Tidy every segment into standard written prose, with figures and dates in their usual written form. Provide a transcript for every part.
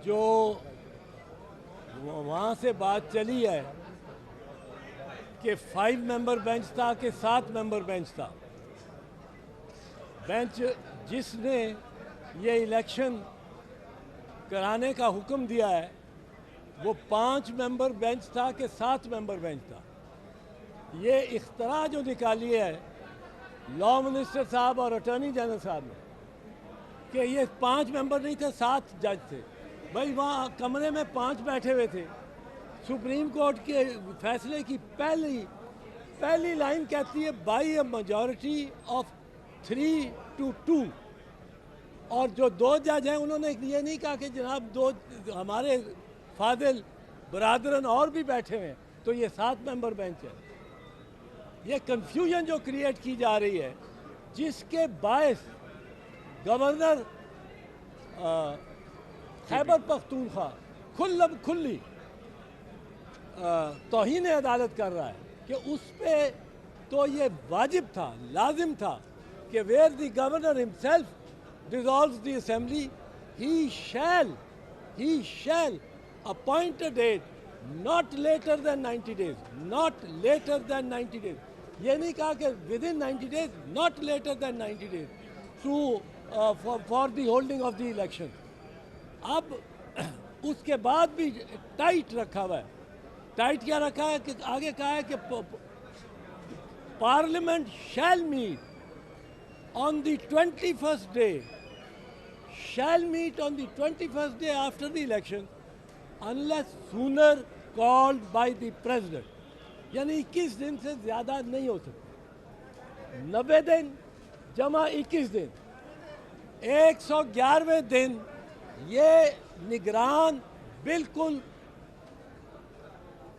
जो वहाँ से बात चली है कि 5 मेंबर बेंच था कि 7 मेंबर बेंच था। बेंच जिसने ये इलेक्शन कराने का हुक्म दिया है वो 5 मेंबर बेंच था कि 7 मेंबर बेंच था। ये इख्तरा जो निकाली है लॉ मिनिस्टर साहब और अटॉर्नी जनरल साहब ने कि ये 5 मेंबर नहीं थे, 7 जज थे। भाई वहाँ कमरे में 5 बैठे हुए थे। सुप्रीम कोर्ट के फैसले की पहली लाइन कहती है by a majority of 3 to 2। और जो 2 जज हैं उन्होंने ये नहीं कहा कि जनाब 2 हमारे फादिल बरादरन और भी बैठे हुए हैं, तो ये 7 मेंबर बेंच है। ये कंफ्यूजन जो क्रिएट की जा रही है जिसके बायस गवर्नर खैबर पख्तूनख्वा खुली तौहीन अदालत कर रहा है कि उस पर तो ये वाजिब था, लाजिम था कि where the governor himself dissolves the assembly he shall appoint a date not later than 90 days, not later than 90 days. ये नहीं कहा कि within 90 days, not later than 90 days to for the holding of the election. अब उसके बाद भी tight रखा हुआ है। टाइट क्या रखा है कि आगे कहा है कि parliament shall meet on the 21st day, shall meet on the 21st day after the election unless sooner called by the president. यानी 21 दिन से ज़्यादा नहीं हो सकते। 90 दिन जमा 21 दिन, 111वें दिन ये निगरान बिल्कुल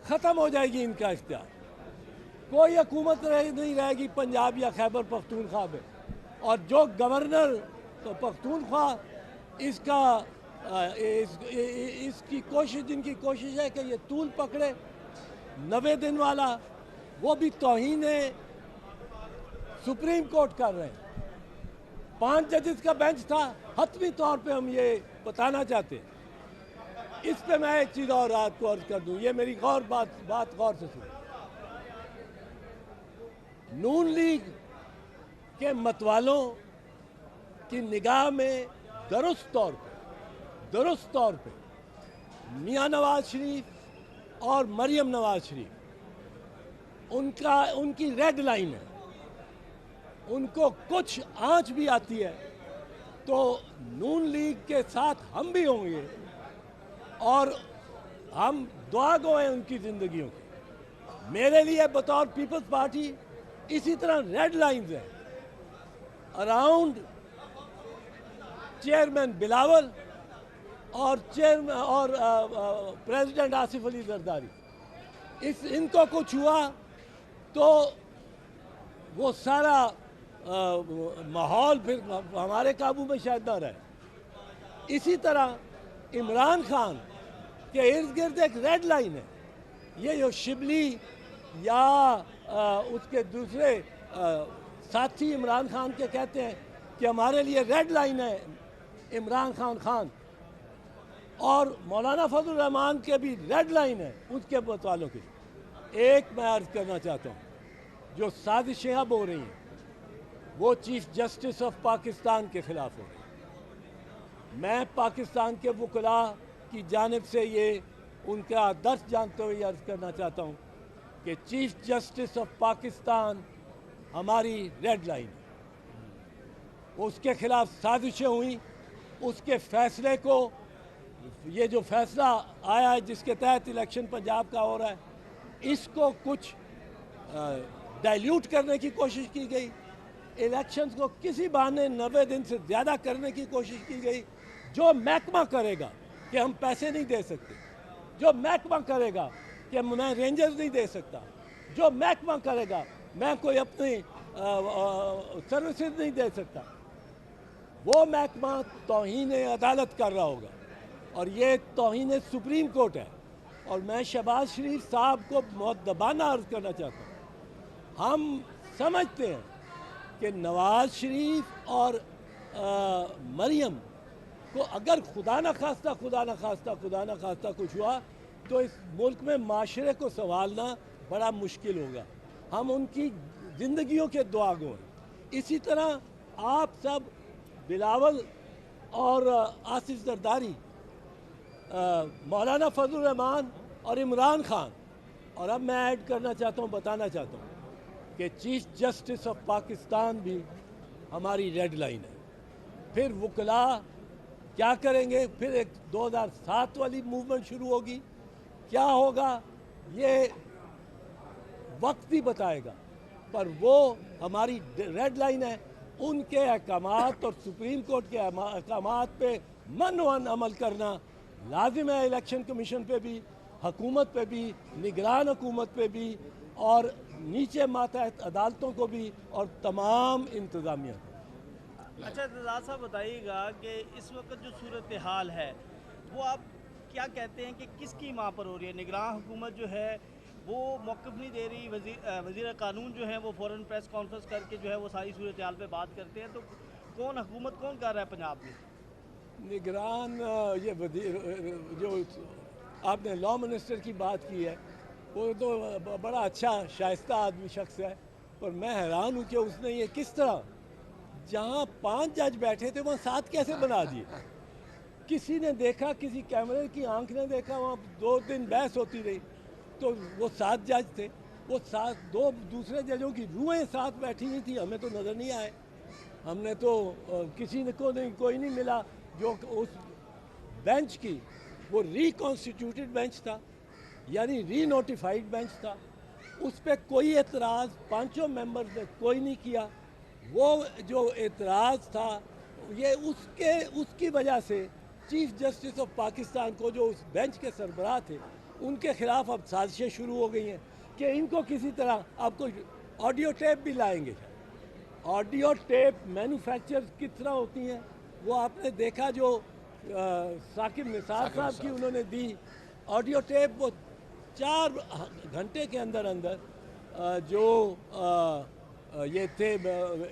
ख़त्म हो जाएगी इनका इख्तियार। कोई हुकूमत नहीं रहेगी पंजाब या खैबर पख्तूनख्वा में। और जो गवर्नर तो पख्तूनख्वा इसका इसकी कोशिश, जिनकी कोशिश है कि ये तूल पकड़े 90 दिन वाला, वो भी तौहीन सुप्रीम कोर्ट कर रहे हैं। 5 जजेस का बेंच था। हतमी तौर पे हम ये बताना चाहते हैं। इस पे मैं एक चीज़ और आपको अर्ज कर दूं, ये मेरी बात गौर से सुनो। नून लीग के मतवालों की निगाह में दुरुस्त तौर पे मियां नवाज शरीफ और मरियम नवाज शरीफ उनकी रेड लाइन है। उनको कुछ आंच भी आती है तो नून लीग के साथ हम भी होंगे और हम दुआ गो हैं उनकी ज़िंदगियों की। मेरे लिए बतौर पीपल्स पार्टी इसी तरह रेड लाइंस हैं अराउंड चेयरमैन बिलावल और प्रेसिडेंट आसिफ अली जरदारी। इनको कुछ हुआ तो वो सारा माहौल फिर हमारे काबू में शायद ना रहे। इसी तरह इमरान खान के इर्द गिर्द एक रेड लाइन है। ये जो शिबली या उसके दूसरे साथी इमरान खान के कहते हैं कि हमारे लिए रेड लाइन है इमरान खान, और मौलाना फजल रहमान के भी रेड लाइन है उसके मतवालों की। एक मैं अर्ज करना चाहता हूँ, जो साजिशें अब हो रही हैं वो चीफ जस्टिस ऑफ पाकिस्तान के खिलाफ हो रही है। मैं पाकिस्तान के वकला की जानिब से ये उनका दर्द जानते हुए अर्ज करना चाहता हूँ कि चीफ जस्टिस ऑफ पाकिस्तान हमारी रेड लाइन है। उसके खिलाफ साजिशें हुई। उसके फैसले को, ये जो फैसला आया है जिसके तहत इलेक्शन पंजाब का हो रहा है, इसको कुछ डाइल्यूट करने की कोशिश की गई। इलेक्शंस को किसी बहाने 90 दिन से ज़्यादा करने की कोशिश की गई। जो महकमा करेगा कि हम पैसे नहीं दे सकते, जो महकमा करेगा कि मैं रेंजर्स नहीं दे सकता, जो महकमा करेगा मैं कोई अपनी सर्विसेज नहीं दे सकता, वो महकमा तौहीन अदालत कर रहा होगा। और ये तौहीन सुप्रीम कोर्ट है। और मैं शहबाज शरीफ साहब को मुअद्दबाना अर्ज करना चाहता हूँ। हम समझते हैं कि नवाज शरीफ और मरियम को अगर खुदा न खास्ता कुछ हुआ तो इस मुल्क में माशरे को संभालना बड़ा मुश्किल होगा। हम उनकी ज़िंदगियों के दुआगो हैं। इसी तरह आप सब बिलावल और आसिफ जरदारी, मौलाना फजल रहमान और इमरान खान, और अब मैं ऐड करना चाहता हूँ, बताना चाहता हूँ कि चीफ जस्टिस ऑफ पाकिस्तान भी हमारी रेड लाइन है। फिर वकला क्या करेंगे, फिर एक 2007 वाली मूवमेंट शुरू होगी, क्या होगा ये वक्त ही बताएगा, पर वो हमारी रेड लाइन है। उनके अहकामात और सुप्रीम कोर्ट के अहकामात पे मन अमल करना लाजिम है। इलेक्शन कमीशन पे भी, हुकूमत पे भी, निगरान हुकूमत पे भी, और नीचे मातहत अदालतों को भी, और तमाम इंतज़ामिया। अच्छा रज़ा साहब बताइएगा कि इस वक्त जो सूरत हाल है वो आप क्या कहते हैं कि किसकी माँ पर हो रही है? निगरान हुकूमत जो है वो मौक़िफ़ नहीं दे रही, वज़ीर कानून जो है वो फ़ौरन प्रेस कॉन्फ्रेंस करके जो है वो सारी सूरत हाल पर बात करते हैं, तो कौन हुकूमत कौन कर रहा है पंजाब में? निगरान, ये जो आपने लॉ मिनिस्टर की बात की है, वो तो बड़ा अच्छा शाइस्ता आदमी शख्स है, पर मैं हैरान हूँ कि उसने ये किस तरह, जहाँ 5 जज बैठे थे वहाँ 7 कैसे बना दिए। किसी ने देखा, किसी कैमरे की आंख ने देखा, वहाँ 2 दिन बहस होती रही, तो वो 7 जज थे, वो 2 दूसरे जजों की रूहें साथ बैठी हुई थी, हमें तो नज़र नहीं आए। हमने तो किसी को नहीं, कोई नहीं मिला जो उस बेंच की, वो रिकॉन्स्टिट्यूटेड बेंच था, यानी री नोटिफाइड बेंच था, उस पर कोई एतराज़ 5 मेंबर्स ने कोई नहीं किया। वो जो एतराज़ था ये उसकी वजह से चीफ जस्टिस ऑफ पाकिस्तान को, जो उस बेंच के सरबराह थे, उनके ख़िलाफ़ अब साजिशें शुरू हो गई हैं कि इनको किसी तरह, आपको ऑडियो टेप भी लाएंगे। ऑडियो टेप मैन्युफैक्चर किस तरह होती हैं वो आपने देखा, जो साकिब निसार साहब की उन्होंने दी ऑडियो टेप, वो 4 घंटे के अंदर अंदर जो ये थे,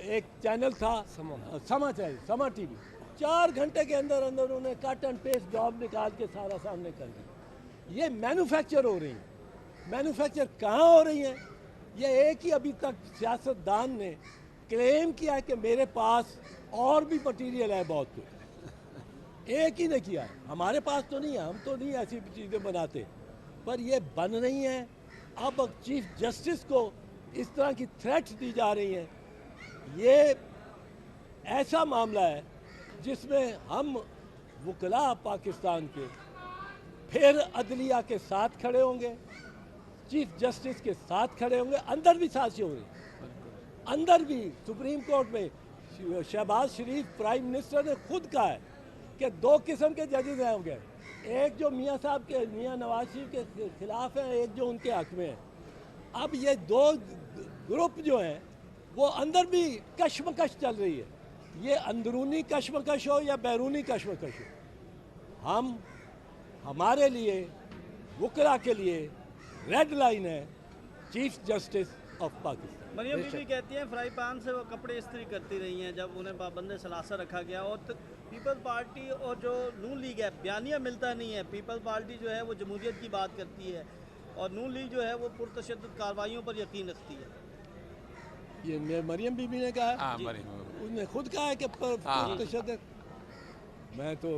एक चैनल था समा टीवी, 4 घंटे के अंदर अंदर उन्हें कट एंड पेस्ट जॉब निकाल के सारा सामने कर दी। ये मैन्युफैक्चर हो रही हैं। मैन्युफैक्चर कहाँ हो रही हैं? ये एक ही अभी तक सियासतदान ने क्लेम किया है कि मेरे पास और भी मटीरियल है बहुत कुछ, एक ही ने किया है, हमारे पास तो नहीं है, हम तो नहीं ऐसी चीज़ें बनाते, पर ये बन रही हैं। अब चीफ जस्टिस को इस तरह की थ्रेट्स दी जा रही हैं। ये ऐसा मामला है जिसमें हम वकला पाकिस्तान के फिर अदलिया के साथ खड़े होंगे, चीफ जस्टिस के साथ खड़े होंगे। अंदर भी साजिश हो रही, अंदर भी सुप्रीम कोर्ट में शहबाज शरीफ प्राइम मिनिस्टर ने खुद कहा है कि 2 किस्म के जजेस हैं होंगे, एक जो मियाँ साहब के, मियाँ नवाज शरीफ के खिलाफ हैं, एक जो उनके हक में है। अब ये 2 ग्रुप जो हैं वो अंदर भी कशमकश चल रही है। ये अंदरूनी कशमकश हो या बैरूनी कशमकश हो, हमारे लिए, वकला के लिए रेड लाइन है chief justice of Pakistan. Maryam Bibi कहती हैं फ्राई पैन से वो कपड़े इस्त्री करती रही हैं जब उन्हें पाबंद सलासा रखा गया। और पीपल्स पार्टी और जो नून लीग है, बयानिया मिलता नहीं है। पीपल्स पार्टी जो है वो जमहूरियत की बात करती है और नून लीग जो है वो पुरतशद्दुद कार्रवाइयों पर यकीन रखती है। ये मरियम बीबी ने कहा है, उसने खुद कहा है कि पुरतशद्दुद। मैं तो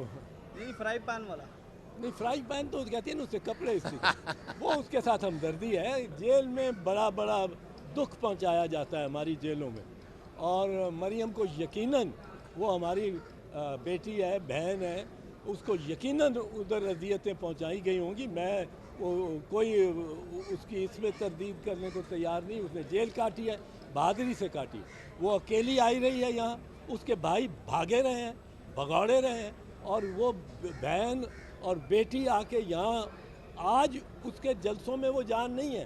नहीं, फ्राई पैन वाला नहीं, फ्राई पैन तो कहते हैं ना उससे कपड़े इस्त्री वो उसके साथ हमदर्दी है। जेल में बड़ा बड़ा दुख पहुंचाया जाता है हमारी जेलों में, और मरियम को यकीनन, वो हमारी बेटी है, बहन है, उसको यकीनन उधर अजियतें पहुंचाई गई होंगी। मैं कोई उसकी इसमें तरदीद करने को तैयार नहीं। उसने जेल काटी है, बहादुरी से काटी। वो अकेली आई रही है यहाँ, उसके भाई भागे रहे हैं, भगौड़े रहे हैं, और वो बहन और बेटी आके यहाँ, आज उसके जलसों में वो जान नहीं है,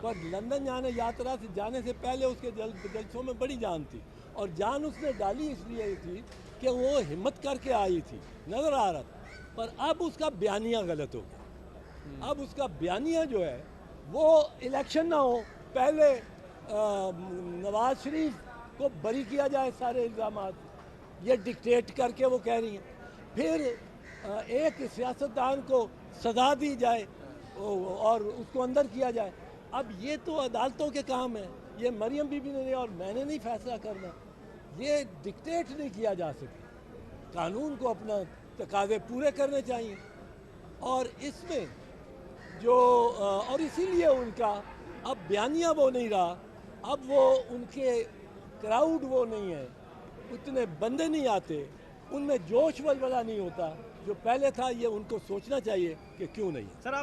पर लंदन यात्रा से जाने से पहले उसके जलसों में बड़ी जान थी। और जान उसने डाली इसलिए थी कि वो हिम्मत करके आई थी, नज़र आ रहा था। पर अब उसका बयानिया गलत हो गया। अब उसका बयानिया जो है वो इलेक्शन ना हो पहले नवाज शरीफ को बरी किया जाए सारे इल्ज़ामात, ये डिक्टेट करके वो कह रही हैं। फिर एक सियासतदान को सजा दी जाए और उसको अंदर किया जाए। अब ये तो अदालतों के काम है, ये मरियम बीबी ने और मैंने नहीं फैसला करना, ये डिक्टेट नहीं किया जा सकता। कानून को अपना तकाजे पूरे करने चाहिए और इसमें जो और इसीलिए उनका अब बयानिया वो नहीं रहा, अब वो उनके क्राउड वो नहीं है, उतने बंदे नहीं आते, उनमें जोश वलवला नहीं होता जो पहले था। ये उनको सोचना चाहिए कि क्यों नहीं। सर